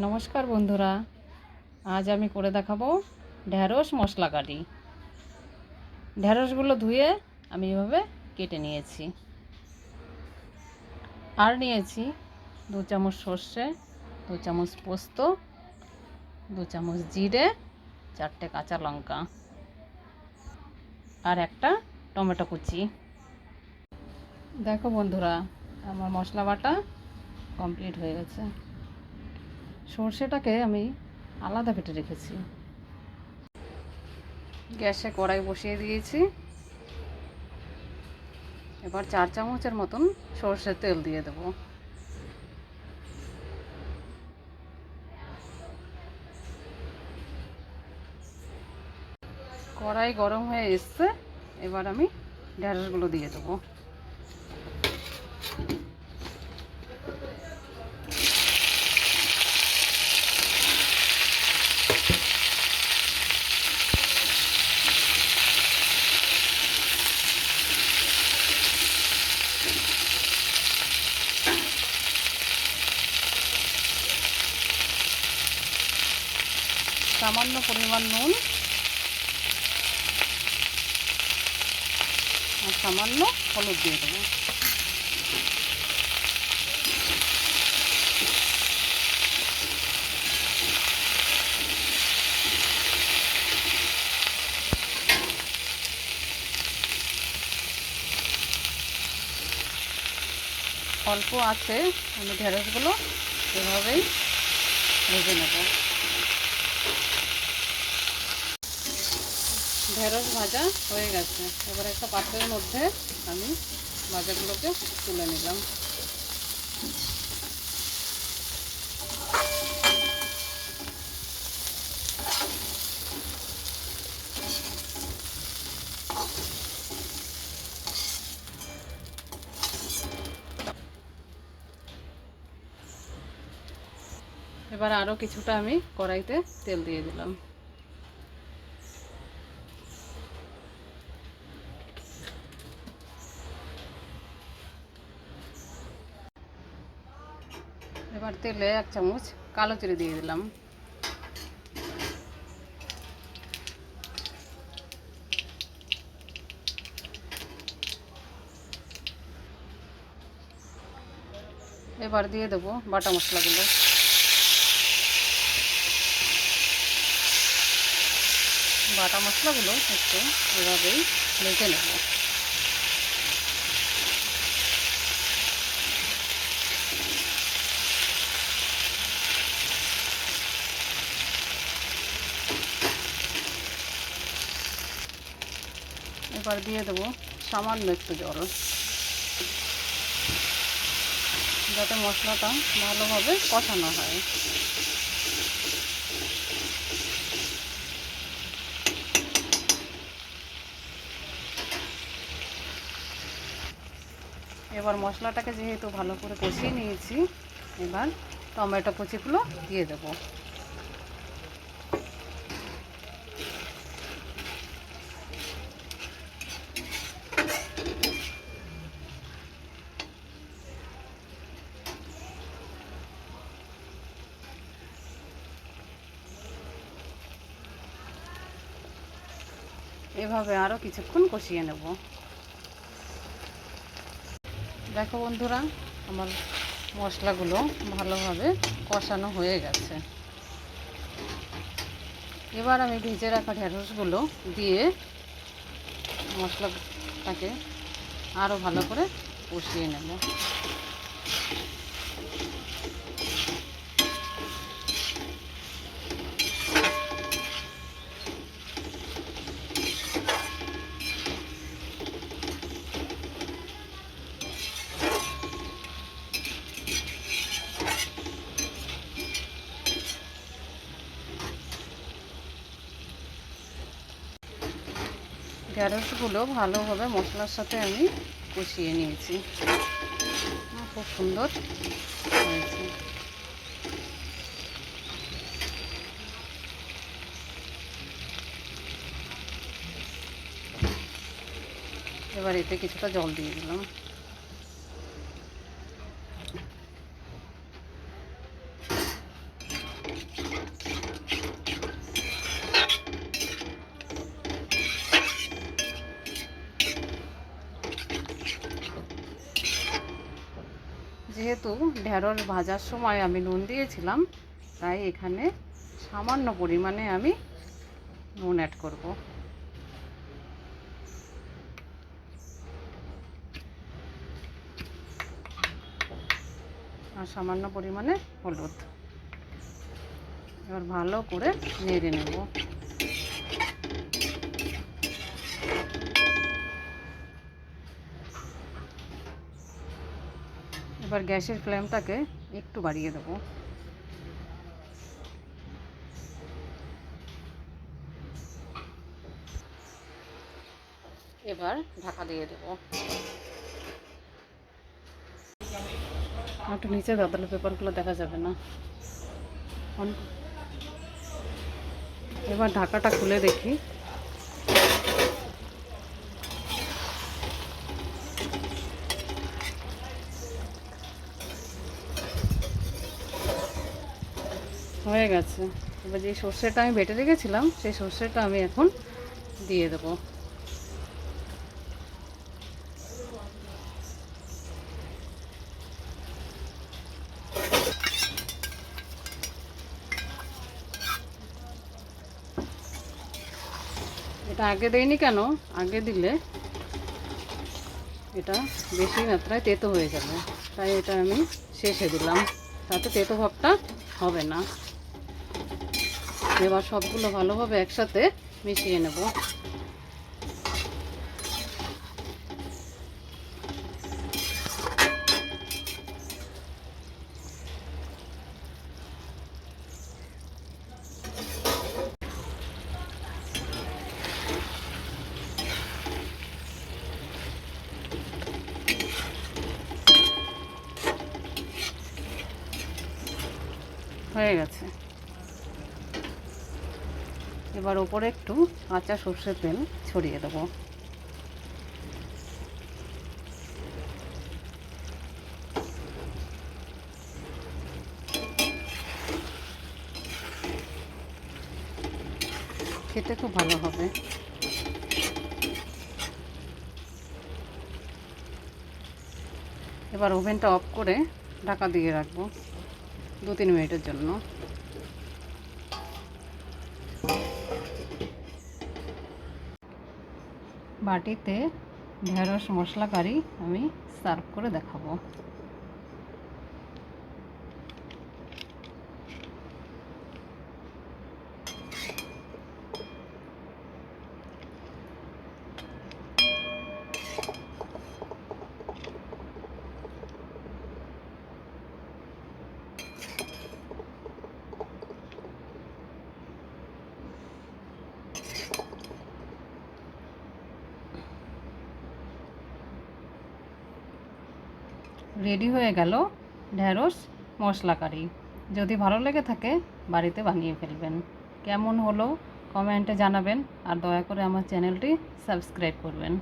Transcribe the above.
নমস্কার বন্ধুরা, আজ আমি করে দেখাবো ঢ্যাঁড়স মশলা কারি। ঢ্যাঁড়সগুলো ধুয়ে আমি এভাবে কেটে নিয়েছি। আর নিয়েছি 2 চামচ সর্ষে, 2 চামচ পোস্ত, 2 চামচ জিরে, 4টে কাঁচা লঙ্কা আর একটা টমেটো কুচি। দেখো বন্ধুরা, আমার মশলা বাটা কমপ্লিট হয়ে গেছে। সর্ষেটাকে আমি আলাদা কেটে রেখেছি। গ্যাসে কড়াই বসিয়ে দিয়েছি। এবার 4 চামচের মতন সর্ষের তেল দিয়ে দেব। কড়াই গরম হয়ে এসছে, এবার আমি ঢ্যাঁড়সগুলো দিয়ে দেবো। সামান্য পরিমাণ নুন আর সামান্য হলুদ দিয়ে দেবো। অল্প আছে আমি ঢ্যাঁড়সগুলো এভাবেই ভেজে নেব। ঢ্যাঁড়স ভাজা হয়ে গেছে। এবার একটা পাত্রের মধ্যে আমি ভাজাগুলোকে তুলে নিলাম। এবার আরও কিছুটা আমি কড়াইতে তেল দিয়ে দিলাম। এবার তেলে 1 চামচ কালো জিরে দিয়ে দিলাম। এবার দিয়ে দেবো বাটা মশলাগুলো। বাটা মশলাগুলো একটু এভাবেই ভেজে নেব। এবার দিয়ে দেবো সামান্য একটু জল, যাতে মশলাটা ভালোভাবে কষানো হয়। এবার মশলাটাকে যেহেতু ভালো করে কষিয়ে নিয়েছি, এবার টমেটো কুচিগুলো দিয়ে দেবো। এভাবে আরও কিছুক্ষণ কষিয়ে নেব। দেখো বন্ধুরা, আমার মশলাগুলো ভালোভাবে কষানো হয়ে গেছে। এবার আমি ভেজে রাখা ঢ্যাঁড়সগুলো দিয়ে মশলাটাকে আরও ভালো করে কষিয়ে নেব। ঢ্যাঁড়সগুলো ভালোভাবে মশলার সাথে আমি কষিয়ে নিয়েছি। খুব সুন্দর হয়েছে। এবার এতে কিছুটা জল দিয়ে দিলাম। যেহেতু ঢেঁড়স ভাজার সময় আমি নুন দিয়েছিলাম, তাই এখানে সামান্য পরিমাণে আমি নুন অ্যাড করব। আর সামান্য পরিমাণে হলুদ। এবার ভালো করে নেড়ে নেব। এবার গ্যাসের ফ্লেমটাকে একটু বাড়িয়ে দেব। এবার ঢাকা দিয়ে দেব। একটু নিচে দাও, তাহলে পেপারগুলো দেখা যাবে না। এবার ঢাকাটা খুলে দেখি। হয়ে গেছে। এবার যে সর্ষেটা আমি বেটে রেখেছিলাম, সেই সর্ষেটা আমি এখন দিয়ে দেবো। এটা আগে দেইনি কেন, আগে দিলে এটা বেশি মাত্রায় তেতো হয়ে যাবে, তাই এটা আমি শেষে দিলাম, তাতে তেতো ভাবটা হবে না। এবার সবগুলো ভালোভাবে একসাথে মিশিয়ে নেব। হয়ে গেছে। এবার ওপরে একটু কাঁচা সর্ষের তেল ছড়িয়ে দেবো। খেতে খুব ভালো হবে। এবার ওভেনটা অফ করে ঢাকা দিয়ে রাখবো 2-3 মিনিটের জন্য। বাটিতে ঢেঁড়স মশলা কারি আমি সার্ভ করে দেখাবো। রেডি হয়ে গেল ঢেঁড়স মশলা কারি। যদি ভালো লেগে থাকে বাড়িতে বানিয়ে ফেলবেন। কেমন হলো কমেন্টে জানাবেন, আর দয়া করে আমার চ্যানেলটি সাবস্ক্রাইব করবেন।